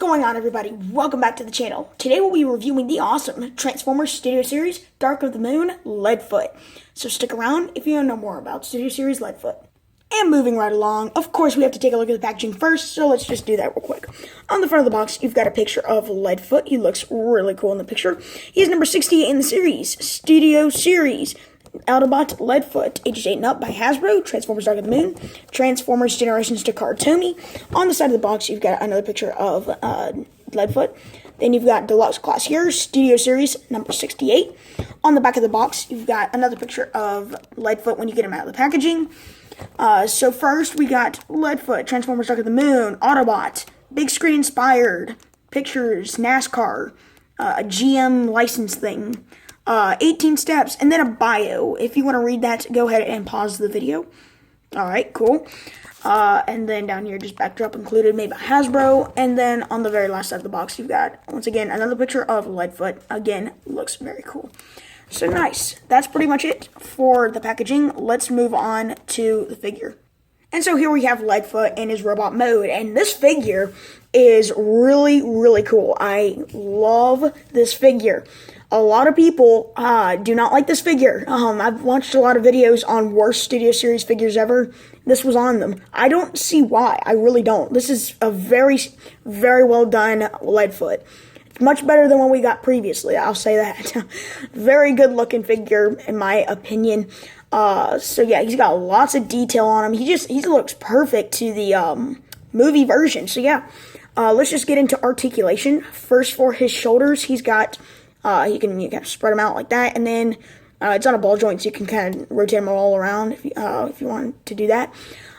going on, everybody? Welcome back to the channel. Today we'll be reviewing the awesome Transformers Studio Series Dark of the Moon Leadfoot. So stick around if you want to know more about Studio Series Leadfoot. And moving right along, of course we have to take a look at the packaging first, so let's just do that real quick. On the front of the box, you've got a picture of Leadfoot. He looks really cool in the picture. He's number 68 in the series, Studio Series. Autobot Leadfoot, ages 8 and up by Hasbro, Transformers Dark of the Moon, Transformers Generations to Cartoony. On the side of the box, you've got another picture of Leadfoot. Then you've got Deluxe Class here, Studio Series, number 68. On the back of the box, you've got another picture of Leadfoot when you get him out of the packaging. So first, we got Leadfoot, Transformers Dark of the Moon, Autobot, big screen inspired, pictures, NASCAR, a GM license thing. 18 steps, and then a bio. If you want to read that, go ahead and pause the video. Alright, cool. And then down here, just backdrop included, made by Hasbro. And then on the very last side of the box, you've got, once again, another picture of Leadfoot. Again, looks very cool. So nice. That's pretty much it for the packaging. Let's move on to the figure. And so here we have Leadfoot in his robot mode, and this figure is really, really cool. I love this figure. A lot of people do not like this figure. I've watched a lot of videos on worst Studio Series figures ever. This was on them. I don't see why. I really don't. This is a very, very well done Leadfoot. It's much better than what we got previously, I'll say that. Very good looking figure, in my opinion. So yeah, he's got lots of detail on him. He looks perfect to the movie version. So yeah, let's just get into articulation. First, for his shoulders, he's got you can kind of spread them out like that, and then it's on a ball joint, so you can kind of rotate them all around if you want to do that.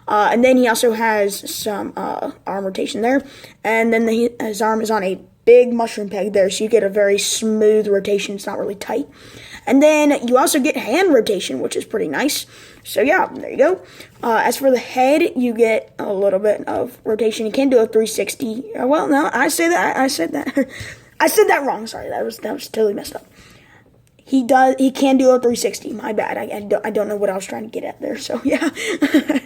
And then he also has some arm rotation there, and then his arm is on a big mushroom peg there, so you get a very smooth rotation. It's not really tight. And then you also get hand rotation, which is pretty nice. So yeah, there you go. As for the head, you get a little bit of rotation. You can do a 360. Well, no, I said that. I said that wrong. Sorry, that was totally messed up. He can do a 360. My bad. I don't know what I was trying to get at there. So yeah,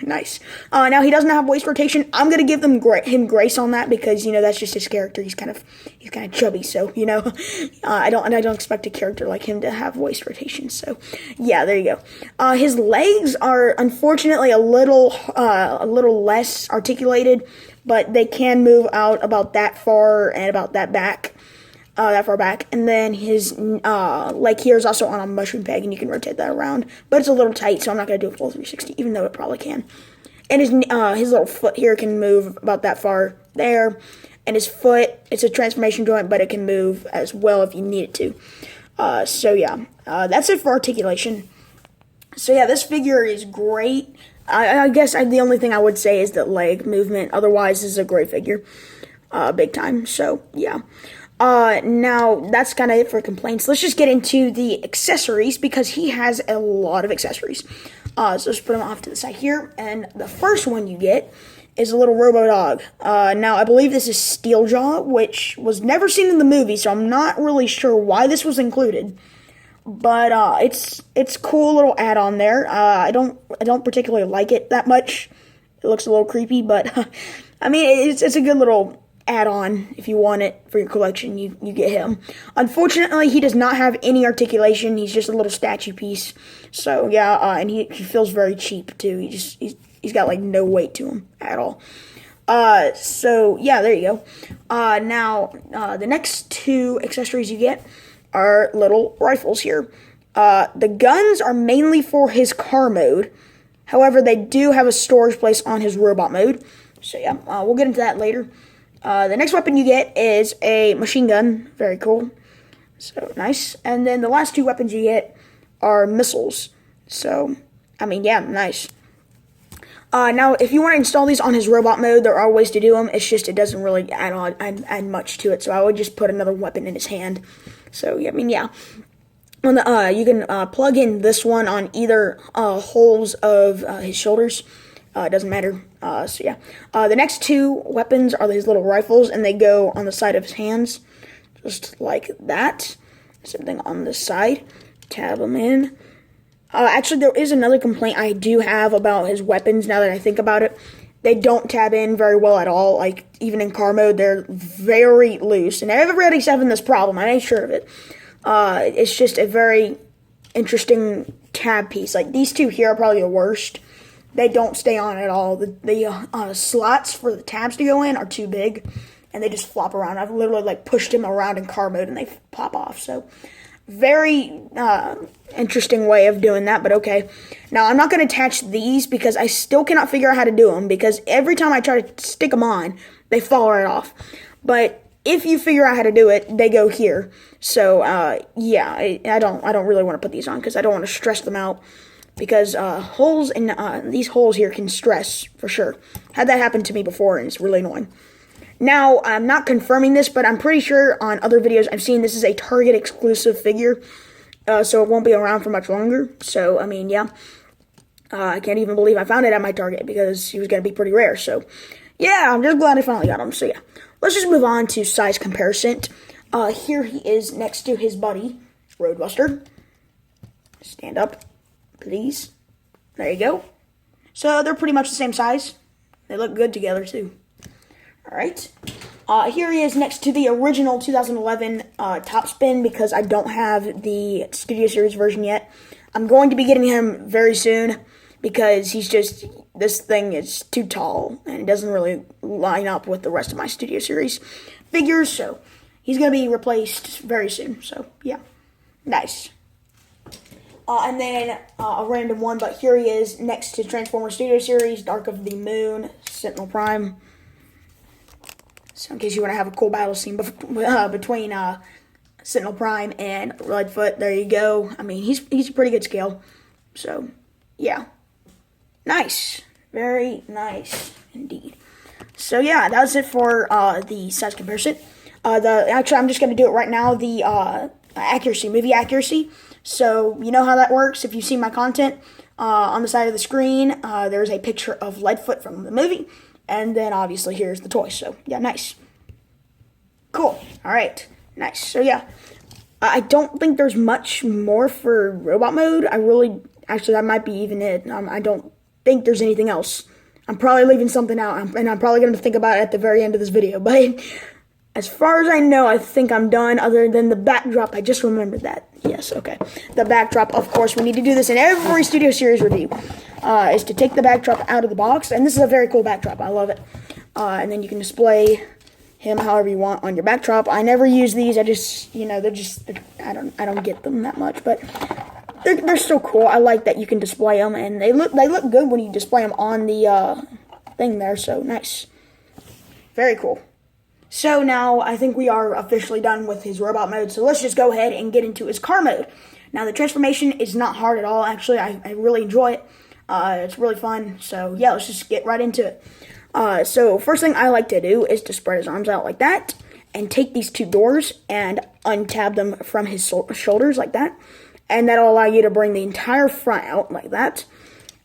nice. Now he doesn't have waist rotation. I'm gonna give him grace on that because that's just his character. He's kind of chubby. So I don't expect a character like him to have waist rotation. So yeah, there you go. His legs are unfortunately a little less articulated, but they can move out about that far and about that far back, and then his leg here is also on a mushroom peg, and you can rotate that around, but it's a little tight, so I'm not going to do a full 360, even though it probably can. And his little foot here can move about that far there, and his foot, it's a transformation joint, but it can move as well if you need it to. So yeah, that's it for articulation. So yeah, this figure is great. I guess the only thing I would say is that leg movement. Otherwise, this is a great figure, big time. So yeah. Now that's kind of it for complaints. Let's just get into the accessories because he has a lot of accessories. So let's put them off to the side here. And the first one you get is a little Robo Dog. Now I believe this is Steeljaw, which was never seen in the movie, so I'm not really sure why this was included. But it's cool little add-on there. I don't particularly like it that much. It looks a little creepy, but I mean it's a good little add-on. If you want it for your collection, you get him. Unfortunately, he does not have any articulation. He's just a little statue piece. So yeah, and he feels very cheap too. He's got like no weight to him at all. So yeah, there you go. Now the next two accessories you get are little rifles here. The guns are mainly for his car mode. However, they do have a storage place on his robot mode. So yeah, we'll get into that later. The next weapon you get is a machine gun. Very cool. So, nice. And then the last two weapons you get are missiles. So, I mean, yeah, nice. Now, if you want to install these on his robot mode, there are ways to do them. It's just, it doesn't really add much to it. So, I would just put another weapon in his hand. So, yeah, I mean, yeah. On the, you can plug in this one on either holes of his shoulders. It doesn't matter. So yeah. The next two weapons are these little rifles, and they go on the side of his hands. Just like that. Same thing on this side. Tab them in. Actually, there is another complaint I do have about his weapons now that I think about it. They don't tab in very well at all. Like, even in car mode, they're very loose. And everybody's having this problem. I made sure of it. It's just a very interesting tab piece. Like, these two here are probably the worst. They don't stay on at all. The slots for the tabs to go in are too big, and they just flop around. I've literally, like, pushed them around in car mode, and they pop off. So, very interesting way of doing that, but okay. Now, I'm not going to attach these because I still cannot figure out how to do them, because every time I try to stick them on, they fall right off. But if you figure out how to do it, they go here. So, yeah, I don't really want to put these on because I don't want to stress them out, because holes in these holes here can stress for sure. Had that happen to me before, and it's really annoying. Now, I'm not confirming this, but I'm pretty sure on other videos I've seen this is a Target exclusive figure, so it won't be around for much longer. So, I mean, yeah. I can't even believe I found it at my Target, because he was going to be pretty rare. So, yeah, I'm just glad I finally got him. So, yeah. Let's just move on to size comparison. Here he is next to his buddy, Roadbuster. Stand up, please. There you go. So, they're pretty much the same size. They look good together, too. Alright, here he is next to the original 2011 Top Spin, because I don't have the Studio Series version yet. I'm going to be getting him very soon, because this thing is too tall, and it doesn't really line up with the rest of my Studio Series figures, so he's going to be replaced very soon, so yeah, nice. And then a random one, but here he is next to Transformers Studio Series, Dark of the Moon, Sentinel Prime. So in case you want to have a cool battle scene between Sentinel Prime and Leadfoot, there you go. I mean, he's a pretty good scale. So, yeah. Nice. Very nice indeed. So, yeah, that was it for the size comparison. Actually, I'm just going to do it right now, the accuracy, movie accuracy. So, you know how that works. If you've seen my content, on the side of the screen, there's a picture of Leadfoot from the movie. And then, obviously, here's the toy. So, yeah, nice. Cool. All right. Nice. So, yeah. I don't think there's much more for robot mode. Actually, that might be even it. I don't think there's anything else. I'm probably leaving something out, and I'm probably going to think about it at the very end of this video. But as far as I know, I think I'm done, other than the backdrop. I just remembered that. Yes, okay. The backdrop, of course, we need to do this in every Studio Series review. Is to take the backdrop out of the box, and this is a very cool backdrop. I love it. And then you can display him however you want on your backdrop. I never use these. I just, I don't get them that much, but they're still cool. I like that you can display them, and they look good when you display them on the thing there. So nice, very cool. So now I think we are officially done with his robot mode. So let's just go ahead and get into his car mode. Now the transformation is not hard at all. Actually, I really enjoy it. It's really fun, so yeah, let's just get right into it. So first thing I like to do is to spread his arms out like that, and take these two doors and untab them from his shoulders like that, and that'll allow you to bring the entire front out like that.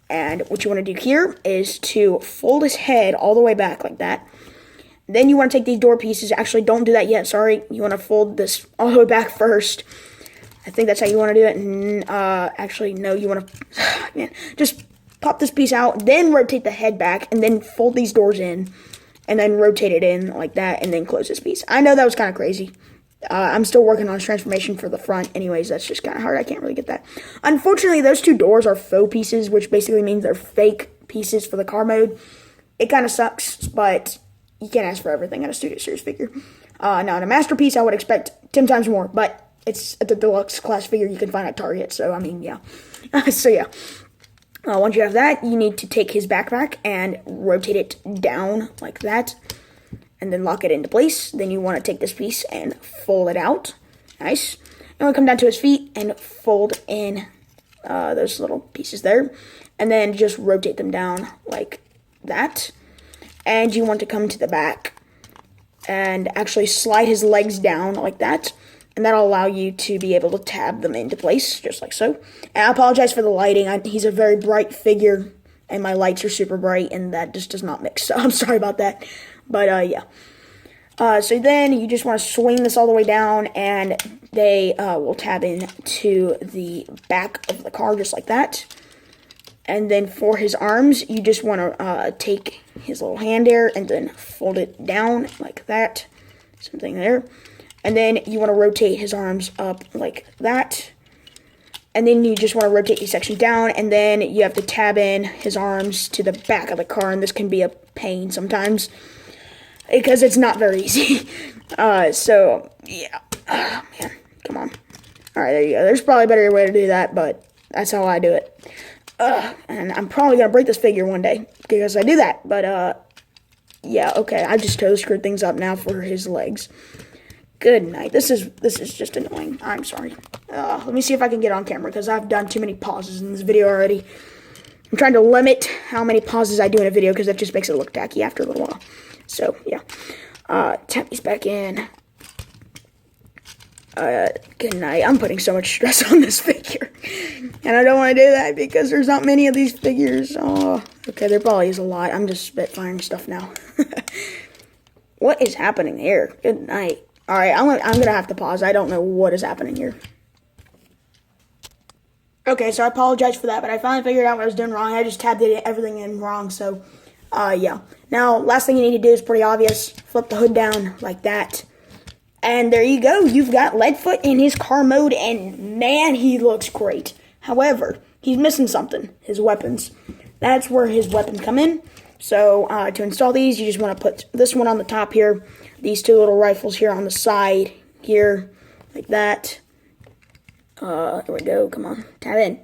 And what you want to do here is to fold his head all the way back like that. Then you want to take these door pieces. Actually, don't do that yet, sorry. You want to fold this all the way back first. I think that's how you want to do it. Actually, no, you want to just pop this piece out, then rotate the head back, and then fold these doors in, and then rotate it in like that, and then close this piece. I know that was kind of crazy. I'm still working on his transformation for the front. Anyways, that's just kind of hard. I can't really get that. Unfortunately, those two doors are faux pieces, which basically means they're fake pieces for the car mode. It kind of sucks, but you can't ask for everything at a Studio Series figure. Now, in a masterpiece, I would expect 10 times more, but it's the deluxe class figure you can find at Target, so, I mean, yeah. So, yeah. Once you have that, you need to take his backpack and rotate it down like that, and then lock it into place. Then you want to take this piece and fold it out. Nice. And we'll come down to his feet and fold in those little pieces there, and then just rotate them down like that. And you want to come to the back and actually slide his legs down like that, and that'll allow you to be able to tab them into place, just like so. And I apologize for the lighting. He's a very bright figure, and my lights are super bright, and that just does not mix, so I'm sorry about that. But, yeah. So then you just want to swing this all the way down, and they will tab in to the back of the car, just like that. And then for his arms, you just want to take his little hand there and then fold it down like that. Something there. And then you want to rotate his arms up like that. And then you just want to rotate each section down. And then you have to tab in his arms to the back of the car. And this can be a pain sometimes, because it's not very easy. So, yeah. Oh, man. Come on. Alright, there you go. There's probably a better way to do that, but that's how I do it. And I'm probably going to break this figure one day, because I do that. But, yeah, okay. I just totally screwed things up now for his legs. Good night. This is just annoying. I'm sorry. Let me see if I can get on camera, because I've done too many pauses in this video already. I'm trying to limit how many pauses I do in a video, because that just makes it look tacky after a little while. So, yeah. Tap these back in. Good night. I'm putting so much stress on this figure. And I don't want to do that, because there's not many of these figures. Oh, okay, there probably is a lot. I'm just spitfiring stuff now. What is happening here? Good night. Alright, I'm gonna have to pause. I don't know what is happening here. Okay, so I apologize for that, but I finally figured out what I was doing wrong. I just tabbed everything in wrong, so, yeah. Now, last thing you need to do is pretty obvious. Flip the hood down like that. And there you go. You've got Leadfoot in his car mode, and man, he looks great. However, he's missing something. His weapons. That's where his weapons come in. So, to install these, you just want to put this one on the top here. These two little rifles here on the side, here, like that. There we go, come on, tab in.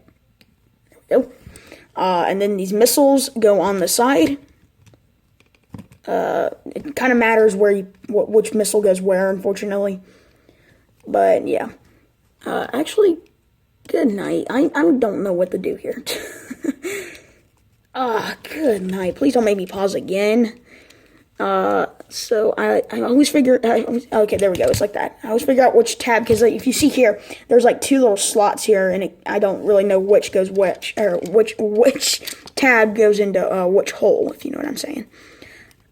There we go. And then these missiles go on the side. It kind of matters which missile goes where, unfortunately. But, yeah. Actually, good night. I don't know what to do here. Good night. Please don't make me pause again. So I always figure, okay, there we go, it's like that. I always figure out which tab, because like, if you see here, there's like two little slots here, and I don't really know which goes which, or which tab goes into, which hole, if you know what I'm saying.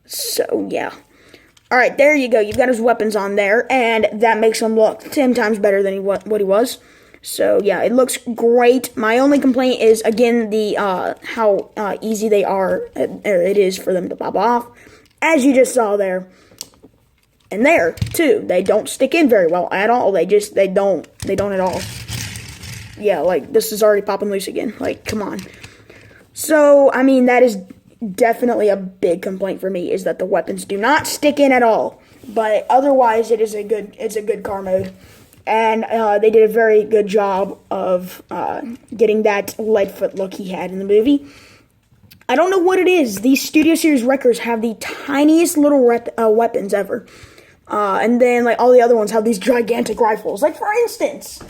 So, yeah. Alright, there you go, you've got his weapons on there, and that makes him look 10 times better than what he was. So, yeah, it looks great. My only complaint is, again, how easy they are, or it is for them to pop off. As you just saw there, and there, too, they don't stick in very well at all. They don't at all. Yeah, like, this is already popping loose again. Like, come on. So, I mean, that is definitely a big complaint for me, is that the weapons do not stick in at all. But otherwise, it's a good car mode. And they did a very good job of getting that Leadfoot look he had in the movie. I don't know what it is. These Studio Series Wreckers have the tiniest little weapons ever. And then, like, all the other ones have these gigantic rifles. Like, for instance,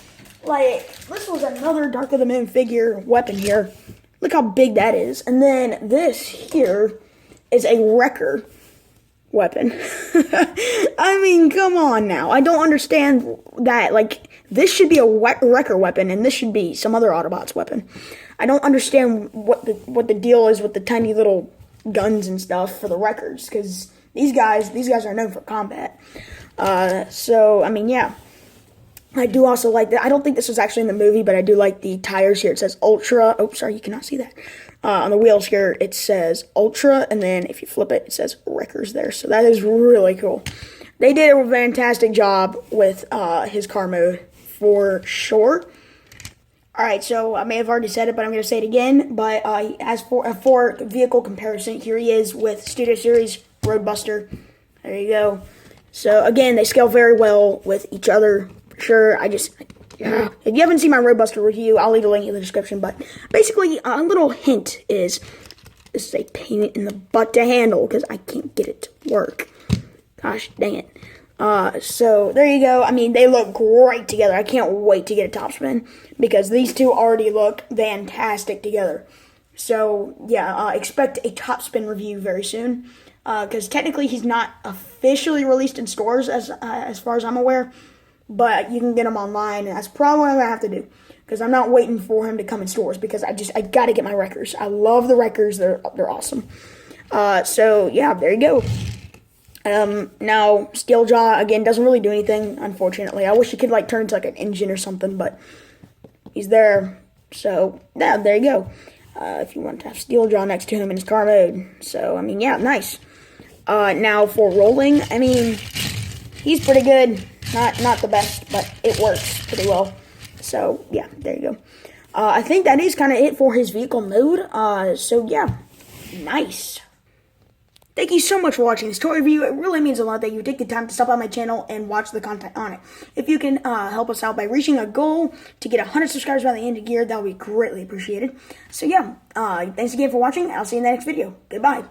like, this was another Dark of the Moon figure weapon here. Look how big that is. And then this here is a Wrecker weapon. I mean, come on now. I don't understand that. Like, this should be a Wrecker weapon, and this should be some other Autobots weapon. I don't understand what the deal is with the tiny little guns and stuff for the Wreckers, because these guys are known for combat. So, I mean, yeah. I do also like that. I don't think this was actually in the movie, but I do like the tires here. It says Ultra. Oh, sorry, you cannot see that. On the wheels here, it says Ultra, and then if you flip it, it says Wreckers there. So that is really cool. They did a fantastic job with his car mode, for sure. Alright, so I may have already said it, but I'm going to say it again. But as for vehicle comparison, here he is with Studio Series Roadbuster. There you go. So, again, they scale very well with each other. For sure, if you haven't seen my Roadbuster review, I'll leave a link in the description. But basically, a little hint is, this is a pain in the butt to handle, because I can't get it to work. Gosh dang it. So there you go. I mean, they look great together. I can't wait to get a top spin, because these two already look fantastic together. So yeah, expect a top spin review very soon, because technically he's not officially released in stores as far as I'm aware, but you can get him online, and that's probably what I'm gonna have to do, because I'm not waiting for him to come in stores, because I gotta get my Wreckers. I love the Wreckers. They're awesome. So yeah, there you go. Now, Steeljaw, again, doesn't really do anything, unfortunately. I wish he could, like, turn into, like, an engine or something, but he's there. So, yeah, there you go. if you want to have Steel Jaw next to him in his car mode. So, I mean, yeah, nice. Now for rolling, I mean, he's pretty good. Not the best, but it works pretty well. So, yeah, there you go. I think that is kind of it for his vehicle mode. So, yeah, nice. Thank you so much for watching this toy review. It really means a lot that you take the time to stop by my channel and watch the content on it. If you can help us out by reaching a goal to get 100 subscribers by the end of the year, that would be greatly appreciated. So, yeah, thanks again for watching. I'll see you in the next video. Goodbye.